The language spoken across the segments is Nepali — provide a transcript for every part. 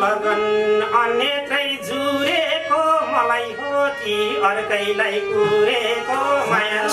लगन अन्यत्रै जुरेको मलाई हो कि अर्कैलाई कुरेको माया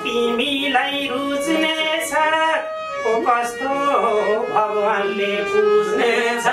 तिमीलाई रुच्नेछ ओ कस्तो भगवानले बुझ्नेछ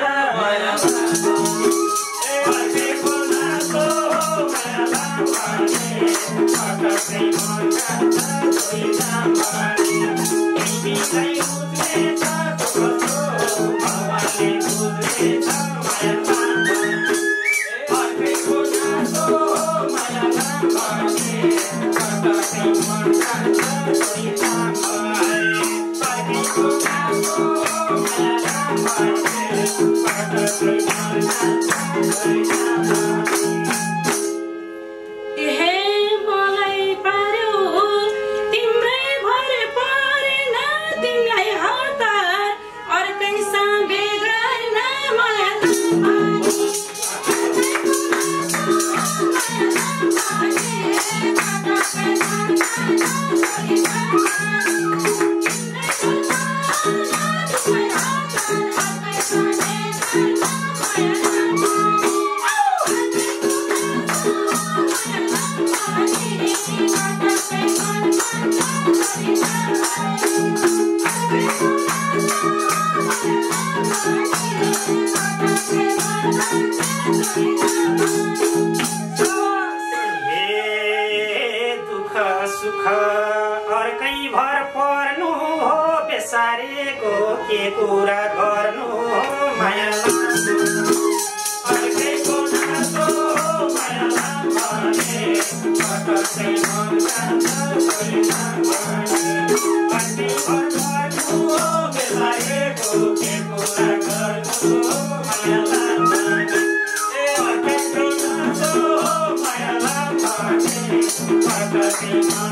सुख अर्कै भर पर्नु हो बेसारेको के कुरा गर्नु हो माया अर्कैको नातो माया भने कतै मन जान्छ अर्कै भर पर्नु हो बेसारेको के कुरा गर्नु हो माया अर्कैको नातो माया भने कतै मन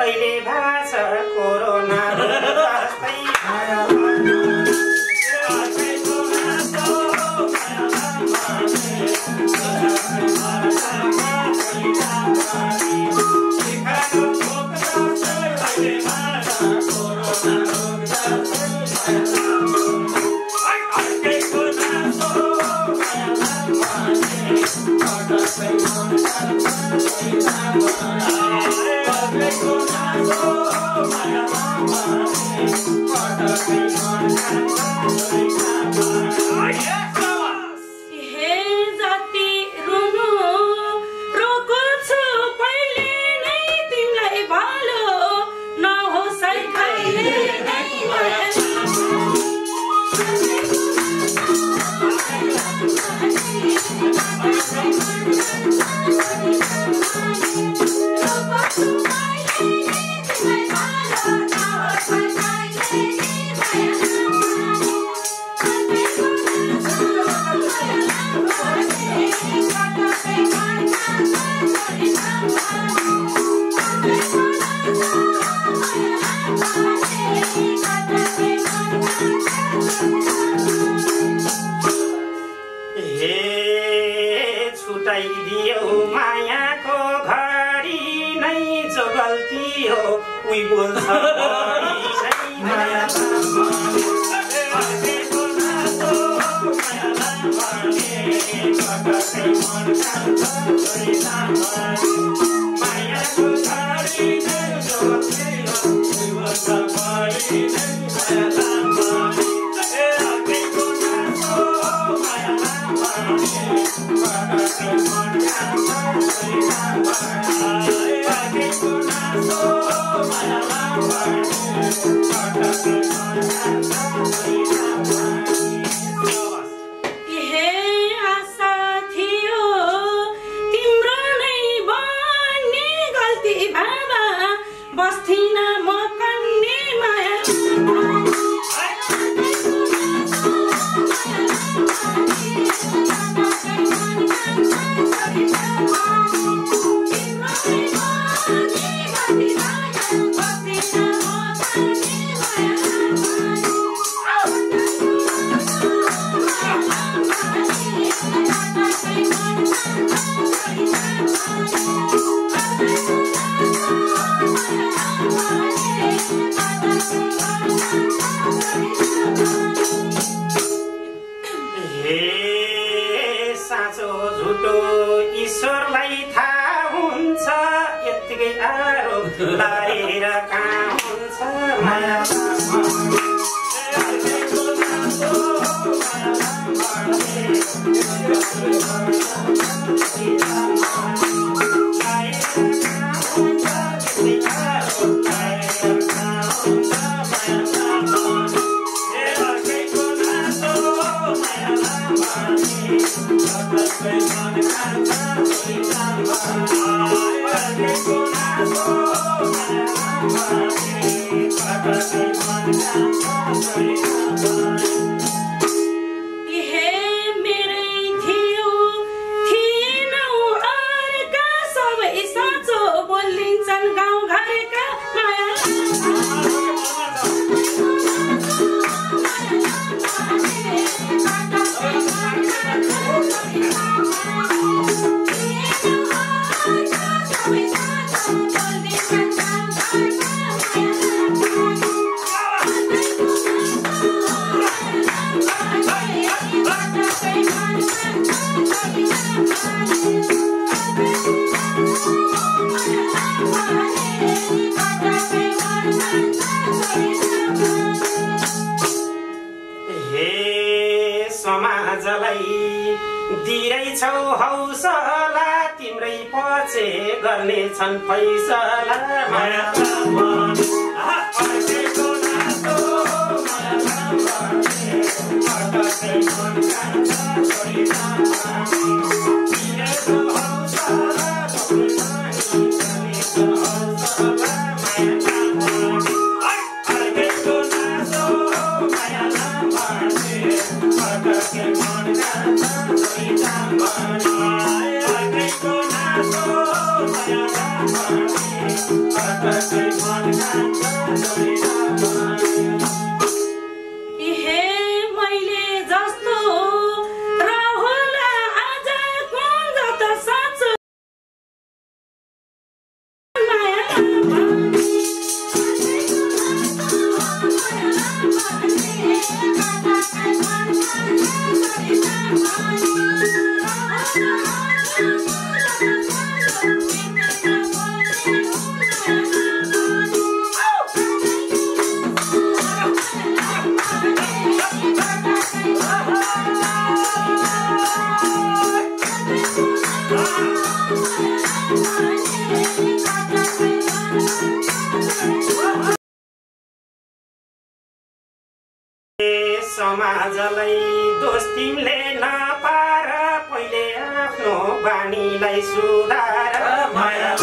अहिले भाषा कोरोना जस्तै यति हो उही बोल्छ माया ईश्वरलाई थाहा हुन्छ यतिकै आरोप लाएर कहाँ हुन्छ माया दिइरहेछौ हौसला तिम्रै पछि गर्ने छन् फैसला माया समाजलाई दोष तिमीले नपार पहिले आफ्नो बानीलाई सुधार माया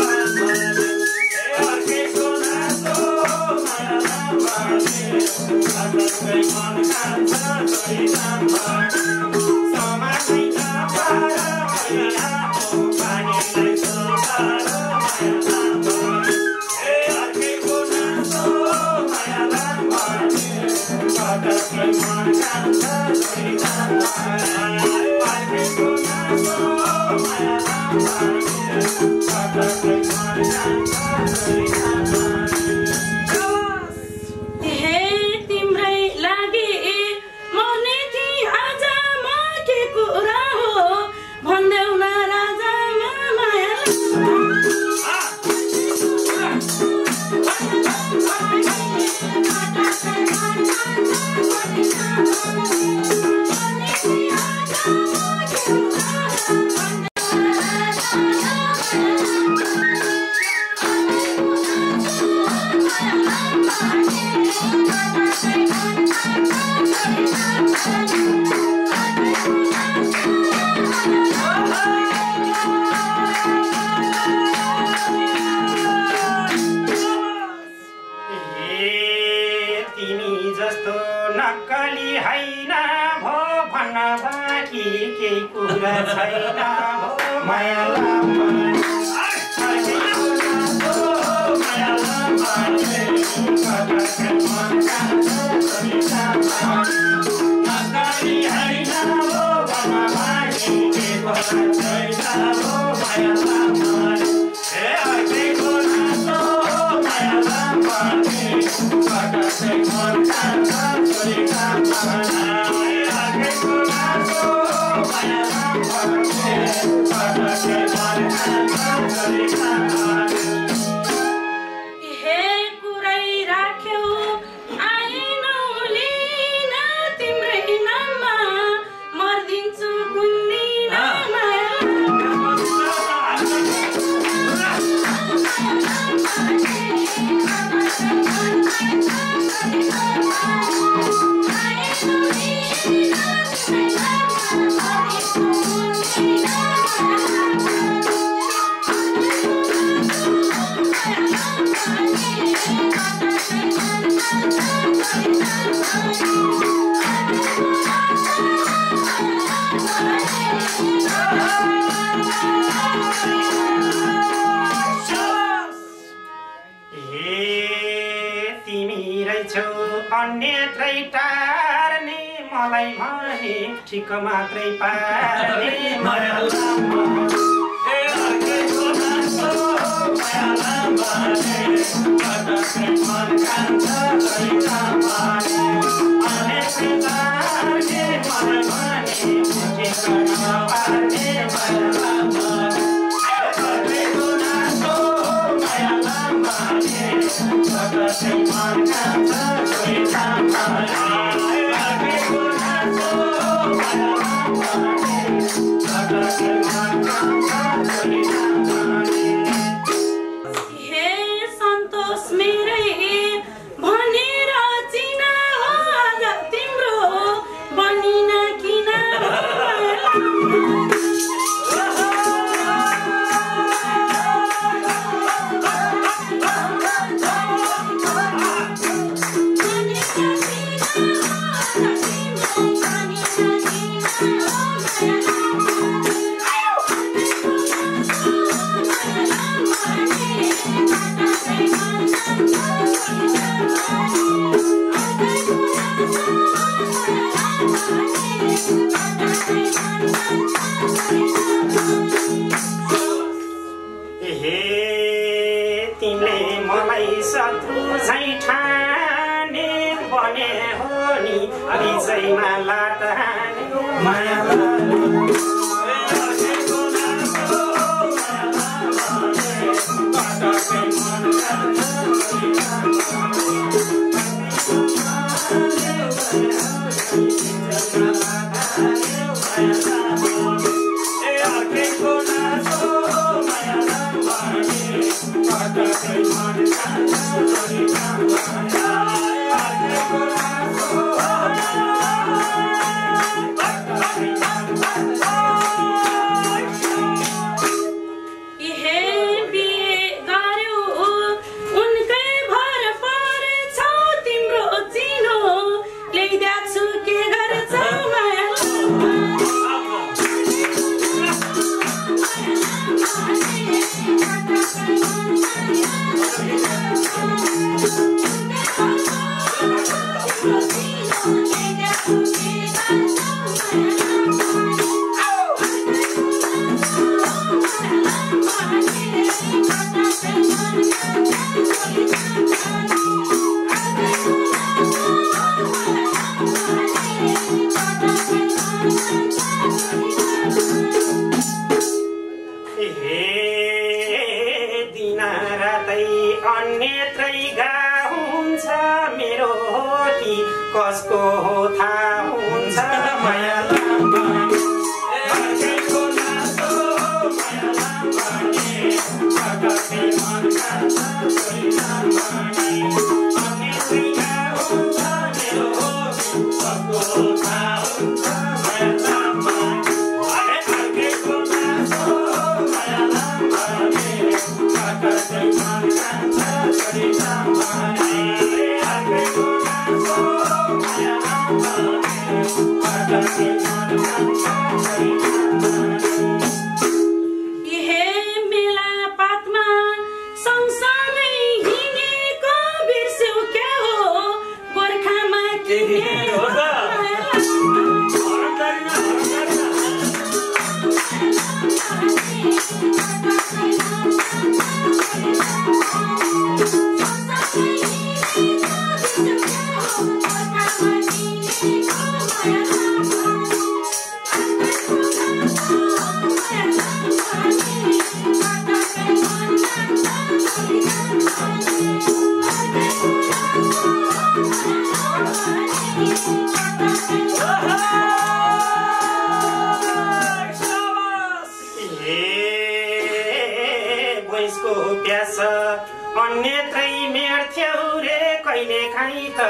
केही कुरा छैन हो माया लामाले माया लामाले कटाके मन कान्छ छोरीका नकारी हैन हो घरमा भागी के कुरा छैन हो माया लामाले ए अर्केको नातो माया लामाले कटाके मन कान्छ छोरीका अर्केको नातो माया लामाले कटाके मन कान्छ छोरीका अन्यत्रै टार्ने मलाई भने ठिक मात्रै पार्ने माया लामाले अर्केको नातो माया लामाले कटाके मन कान्छ छोरीका अन्यत्रै टार्ने मलाई भने ठिक नपार्ने माया लामाले अर्केको नातो माया लामाले कटाके मन कान्छ छोरीका अर्केको नातो माया लामाले कटाके मन कान्छ छोरीका हे सन्तोष मेरै भनेर चिना हो आज तिम्रो बनिन किन शत्रु झैं ठाने बने हो नि विजयमा लात हाने माया अर्केको नातो माया लामाले कटाके मन कान्छ छोरीका अर्केको नातो माया लामाले कटाके मन कान्छ छोरीका अर्केको नातो अन्यत्रै गाउँछ मेरो कि कसको थाहा हुन्छ माया लामाले अर्केको नातो माया लामाले कटाके मन कान्छ छोरीका अन्यत्रै गाउँछ मेरो कि कसको थाहा हुन्छ माया लामाले अर्केको नातो माया लामाले कटाके मन कान्छ छोरीका अर्केको नातो माया लामाले प्यास अन्यत्रै मेड्थ्यौ रे कहिले काहीँ त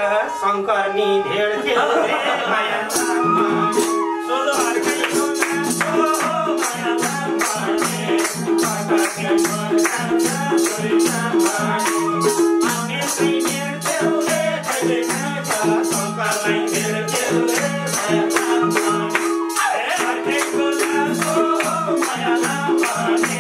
शङ्कर नि भेड्थ्यौ रे माया सोधो अर्कैको नासो माया लाम्बाने अन्यत्रै मेड्थ्यौ रे कहिले काहीँ त शङ्करलाई भेड्थ्यौ रे माया लाम्बाने अर्कैको नासो माया लाम्बाने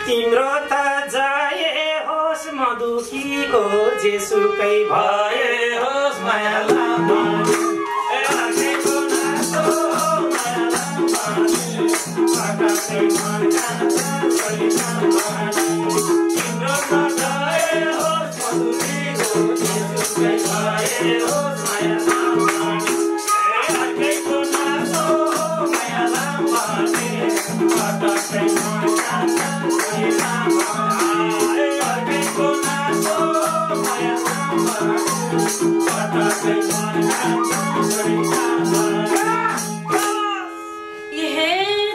तिम्रो त जाए होस् मधुकीको जेसुकै भए होस् माया लाम्बाने अर्कैको नासो माया लाम्बाने आकाशै मन जान्छ छोरी लाम्बाने तिम्रो त जाए होस् मधुकीको जेसुकै भए होस् माया लाम्बाने अर्कैको नासो माया लाम्बाने आकाशै मन जान्छ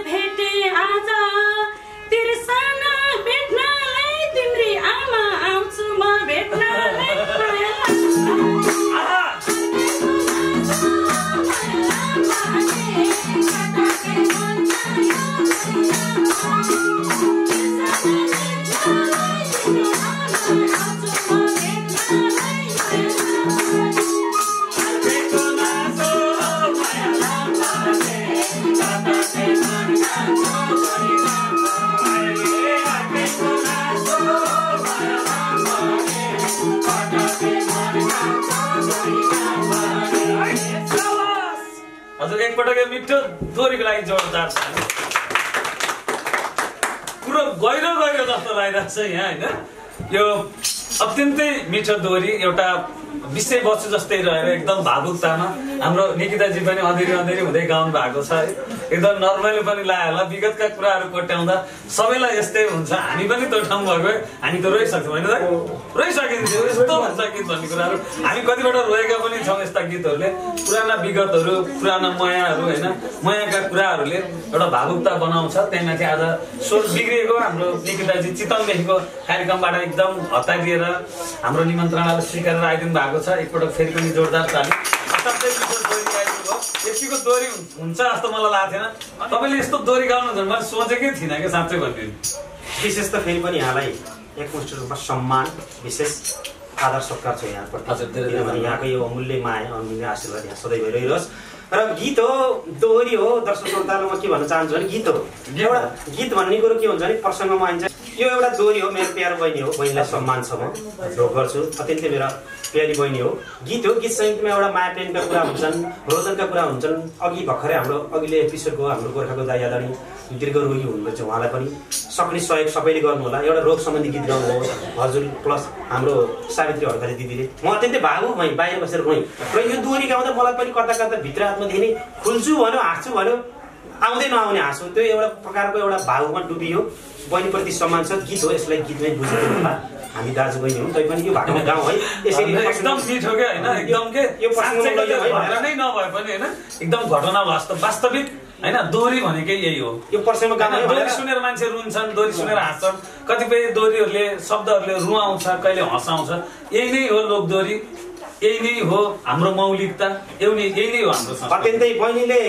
भेटे आज तिर्सना भेट्नलाई तिम्री आमा आउँछु म भेट्नलाई हजुर एकपटक मिठो दोहोरीको लागि जोरदार छ पुरो गहिरो गहिरो जस्तो लागिरहेको छ यहाँ होइन यो अत्यन्तै मिठो दोहोरी एउटा विषयवस्तु जस्तै रहेर एकदम भावुकतामा हाम्रो निकिताजी पनि अँधेरी अँधेरी हुँदै गाउनु भएको छ एकदम नर्मली पनि लाग्यो होला विगतका कुराहरू कोट्याउँदा सबैलाई यस्तै हुन्छ हामी पनि त्यो ठाउँमा गयो हामी त रोइसक्छौँ होइन रोइसकिन्छ यस्तो हुन्छ गीत भन्ने कुराहरू हामी कतिपल्ट रोएका पनि छौँ यस्ता गीतहरूले पुराना विगतहरू पुराना मायाहरू होइन मायाका कुराहरूले एउटा भावुकता बनाउँछ त्यहीमाथि आज स्वर बिग्रिएको हाम्रो निकिताजी चितवनदेखिको कार्यक्रमबाट एकदम हतारिएर हाम्रो निमन्त्रणालाई स्वीकारेर आइदिनु भएको छ एकपटक फेरि पनि जोरदार ताली यतिको दोहोरी हुन्छ जस्तो मलाई लाग्थेन तपाईँले यस्तो दोहोरी गाउनुहुन्छ मैले सोचेकै थिइनँ क्या साँच्चै भनिदिनु विशेष त फेरि पनि यहाँलाई एकमुष्ट रूपमा सम्मान विशेष आदर सत्कार छ यहाँप्रति किनभने यहाँको यो अमूल्य माया अमूल्य आशीर्वाद यहाँ सधैँ भइरहिरोस् र गीत हो दोहोरी हो दर्शक श्रोतालाई म के भन्न चाहन्छु भने गीत हो एउटा गीत भन्ने कुरो के हुन्छ भने प्रसङ्गमा आइन्छ यो एउटा दोहोरी हो मेरो प्यारो बहिनी हो बहिनीलाई सम्मान छ म ढोक गर्छु अत्यन्तै मेरो प्यारी बहिनी हो गीत सङ्गीतमा एउटा माया प्रेमका कुरा हुन्छन् रोदनका कुरा हुन्छन् अघि भर्खरै हाम्रो अघिल्लो एपिसोडको हाम्रो गोर्खाको दाइ आदरणीय दीर्घ रोगी हुनुहुन्छ उहाँलाई पनि सक्ने सहयोग सबैले गर्नु होला एउटा रोग सम्बन्धी गीत गाउनुहोस् हजुर प्लस हाम्रो सावित्री हड्काले दिदीले म अत्यन्तै भावुक भएँ बाहिर बसेर रोएँ र यो दोहोरी गाउँदा मलाई पनि कता कता भित्र आत्मादेखि नै खुल्छु भन्यो हाँस्छु भन्यो आउँदै नआउने हाँसो त्यो एउटा प्रकारको एउटा भावमा डुबियो बहिनीप्रति सम्मान छ गीत हो यसलाई गीतमै बुझ्नु होला हामी दाजु बहिनी हौँ तै पनि यो भागमा गाउँ है यसरी एकदम मिठो के हैन एकदम के यो नै नभए पनि हैन एकदम घटना वास्तविक हैन दोहोरी भनेकै यही हो यो पर्सनमा गाउँ दोहोरी सुनेर मान्छे रुन्छन् दोहोरी सुनेर हाँस्छन् कतिपय दोहोरीहरूले शब्दहरूले रुवाउँछ कहिले हँसाउँछ यही नै हो लोक दोहोरी यही नै हो हाम्रो मौलिकता यही नै हो हाम्रो अत्यन्तै बहिनीले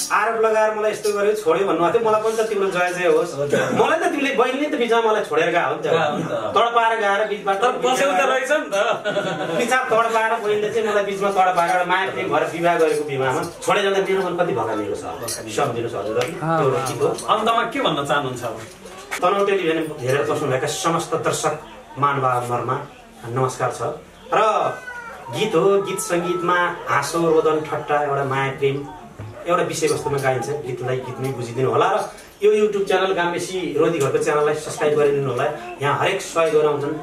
आरोप लगाएर मलाई यस्तो गर्यो छोड्यो भन्नुभएको थियो मलाई पनि त तिम्रो जय जय होस् मलाई त तिमीले बहिनीले त बिचमा मलाई छोडेर गएको हो नि त तडपाएर गएर बिचबाट बसेको त रहेछ नि त बिचमा तडपाएर बहिनीले चाहिँ मलाई बिचमा तडपाएर एउटा माया प्रेम भएर विवाह गरेको विवाहमा छोडेर जाँदा मेरो मन कति भगाइएको छ सम्झिनुहोस् हजुर एउटा गीत हो। अन्तमा के भन्न चाहनुहुन्छ अब तनहुँ टेलिभिजन हेरेर बस्नुभएका समस्त दर्शक महानुभावहरूमा नमस्कार छ र गीत हो गीत सङ्गीतमा हाँसो रोदन ठट्टा एउटा माया प्रेम एउटा विषयवस्तुमा गाइन्छ गीतलाई गीतमै बुझिदिनु होला र यो युट्युब च्यानल गाम्बेसी रोधी घरको च्यानललाई सब्सक्राइब गरिदिनु होला। यहाँ हरेक सहयोगहरू आउँछन्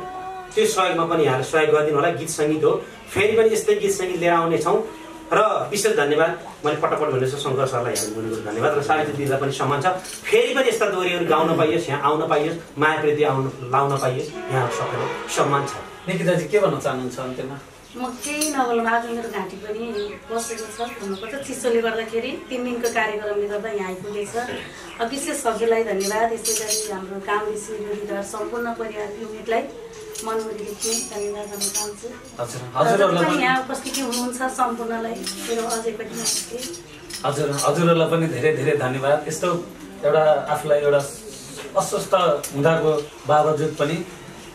त्यो सहयोगमा पनि यहाँले सहयोग गरिदिनु होला। गीत सङ्गीत हो फेरि पनि यस्तै गीत सङ्गीत लिएर आउनेछौँ र विशेष धन्यवाद मैले पटपट भनेछु शङ्कर सरलाई यहाँ धन्यवाद र सावित्री दिदीलाई पनि सम्मान छ। फेरि पनि यस्ता दोहोरीहरू गाउन पाइयोस् यहाँ आउन पाइयोस् माया प्रीति लाउन पाइयोस् यहाँ सबैलाई सम्मान छ। निकिताजी के भन्न चाहनुहुन्छ अन्त्यमा? म केही नबोल्नु आज मेरो घाँटी पनि बसेको छ भन्नुपर्छ चिसोले गर्दाखेरि 3 दिनको कार्यक्रमले गर्दा यहाँ आइपुगेको छ। विशेष हजुरलाई धन्यवाद यसै गरी हाम्रो गाउँबेसी रोधीघर सम्पूर्ण परिवार युनिटलाई मनभरिदेखि धन्यवाद दिन चाहन्छु। हजुरहरूलाई यहाँ उपस्थिति हुनुहुन्छ सम्पूर्णलाई मेरो अझै पनि नमस्ते। हजुरहरूलाई पनि धेरै धेरै धन्यवाद। यस्तो एउटा आफूलाई एउटा अस्वस्थ हुँदाको बावजुद पनि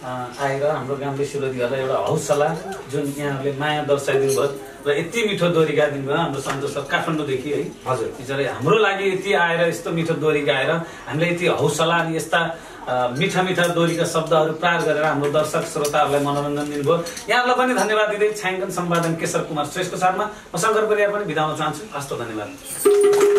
आएर हाम्रो गाम्बेसी रोधीघरलाई एउटा हौसला जुन यहाँहरूले माया दर्शाइदिनु भयो र यति मिठो दोहोरी गाइदिनु भयो हाम्रो सन्तोष सर काठमाडौँदेखि है हजुर बिचरा हाम्रो लागि यति आएर यस्तो मिठो दोहोरी गाएर हामीले यति हौसला अनि यस्ता मिठा मिठा दोहोरीका शब्दहरू प्रयोग गरेर हाम्रो दर्शक श्रोताहरूलाई मनोरञ्जन दिनुभयो। यहाँहरूलाई पनि धन्यवाद दिँदै छायाङ्कन सम्पादन केशर कुमार श्रेष्ठको साथमा म शङ्कर परियार पनि बिदा हुन चाहन्छु। हस्त धन्यवाद।